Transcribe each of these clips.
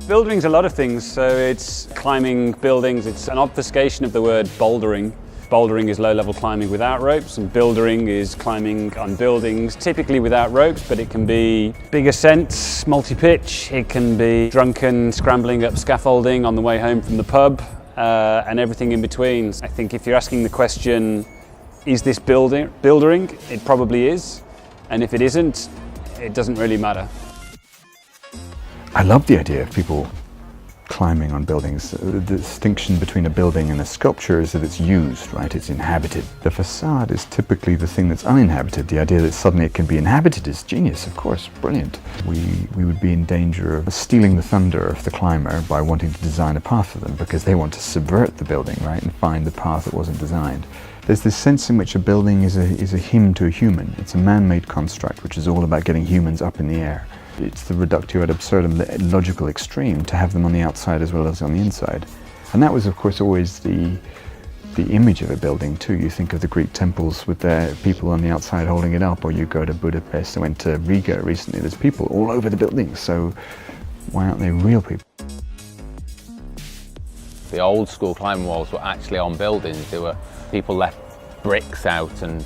Bouldering is a lot of things, so it's climbing buildings, it's an obfuscation of the word bouldering. Bouldering is low-level climbing without ropes, and buildering is climbing on buildings, typically without ropes, but it can be big ascents, multi-pitch, it can be drunken scrambling up scaffolding on the way home from the pub, and everything in between. I think if you're asking the question, is this buildering? It probably is, and if it isn't, it doesn't really matter. I love the idea of people climbing on buildings. The distinction between a building and a sculpture is that it's used, right? It's inhabited. The facade is typically the thing that's uninhabited. The idea that suddenly it can be inhabited is genius, of course, brilliant. We would be in danger of stealing the thunder of the climber by wanting to design a path for them, because they want to subvert the building, right, and find the path that wasn't designed. There's this sense in which a building is a hymn to a human. It's a man-made construct which is all about getting humans up in the air. It's the reductio ad absurdum, the logical extreme, to have them on the outside as well as on the inside. And that was, of course, always the image of a building too. You think of the Greek temples with their people on the outside holding it up, or you go to Budapest. I went to Riga recently. There's people all over the buildings, so why aren't they real people? The old school climbing walls were actually on buildings. There were people left bricks out and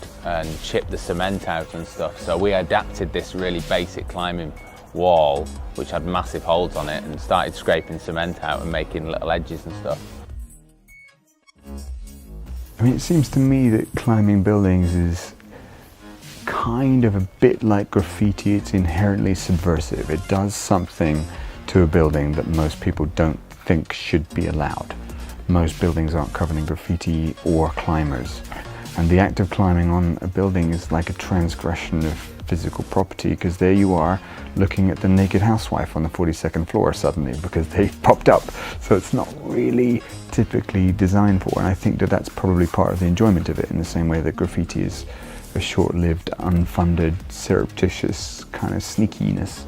chipped the cement out and stuff. So we adapted this really basic climbing wall, which had massive holes on it, and started scraping cement out and making little edges and stuff. I mean, it seems to me that climbing buildings is kind of a bit like graffiti. It's inherently subversive. It does something to a building that most people don't think should be allowed. Most buildings aren't covered in graffiti or climbers. And the act of climbing on a building is like a transgression of physical property, because there you are looking at the naked housewife on the 42nd floor suddenly because they've popped up. So it's not really typically designed for, and I think that that's probably part of the enjoyment of it, in the same way that graffiti is a short-lived, unfunded, surreptitious kind of sneakiness.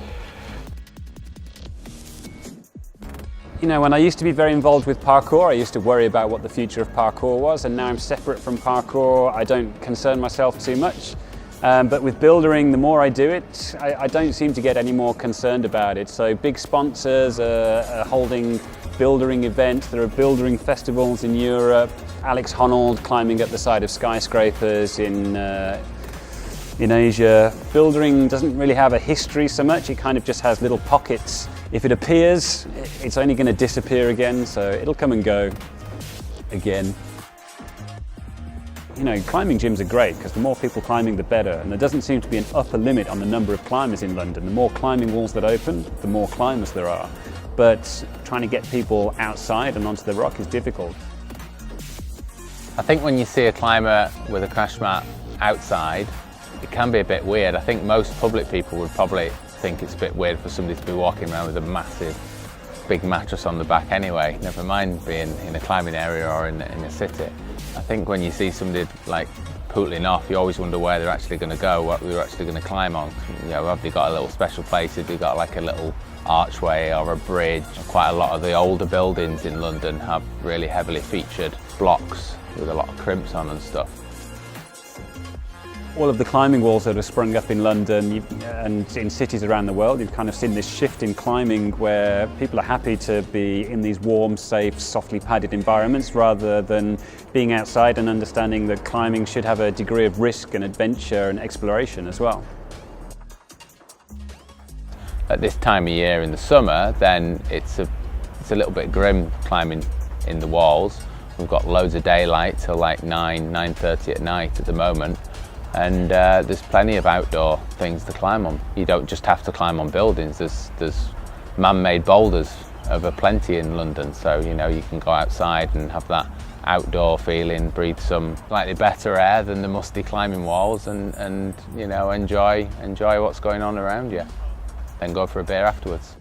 You know, when I used to be very involved with parkour, I used to worry about what the future of parkour was, and now I'm separate from parkour. I don't concern myself too much. But with buildering, the more I do it, I don't seem to get any more concerned about it. So big sponsors are holding buildering events. There are buildering festivals in Europe. Alex Honnold climbing up the side of skyscrapers in Asia. Buildering doesn't really have a history so much. It kind of just has little pockets. If it appears, it's only going to disappear again, so it'll come and go again. You know, climbing gyms are great because the more people climbing, the better, and there doesn't seem to be an upper limit on the number of climbers in London. The more climbing walls that open, the more climbers there are. But trying to get people outside and onto the rock is difficult. I think when you see a climber with a crash mat outside, it can be a bit weird. I think most public people would probably think it's a bit weird for somebody to be walking around with a massive big mattress on the back anyway, never mind being in a climbing area or in a city. I think when you see somebody like pootling off, you always wonder where they're actually going to go, what they're actually going to climb on. You know, have they got a little special place? Have they got like a little archway or a bridge? Quite a lot of the older buildings in London have really heavily featured blocks with a lot of crimps on and stuff. All of the climbing walls that have sprung up in London and in cities around the world, you've kind of seen this shift in climbing where people are happy to be in these warm, safe, softly padded environments rather than being outside, and understanding that climbing should have a degree of risk and adventure and exploration as well. At this time of year in the summer, then it's a little bit grim climbing in the walls. We've got loads of daylight till like 9:30 at night at the moment. And there's plenty of outdoor things to climb on. You don't just have to climb on buildings. There's man-made boulders over plenty in London, so you know you can go outside and have that outdoor feeling, breathe some slightly better air than the musty climbing walls, and you know enjoy what's going on around you. Then go for a beer afterwards.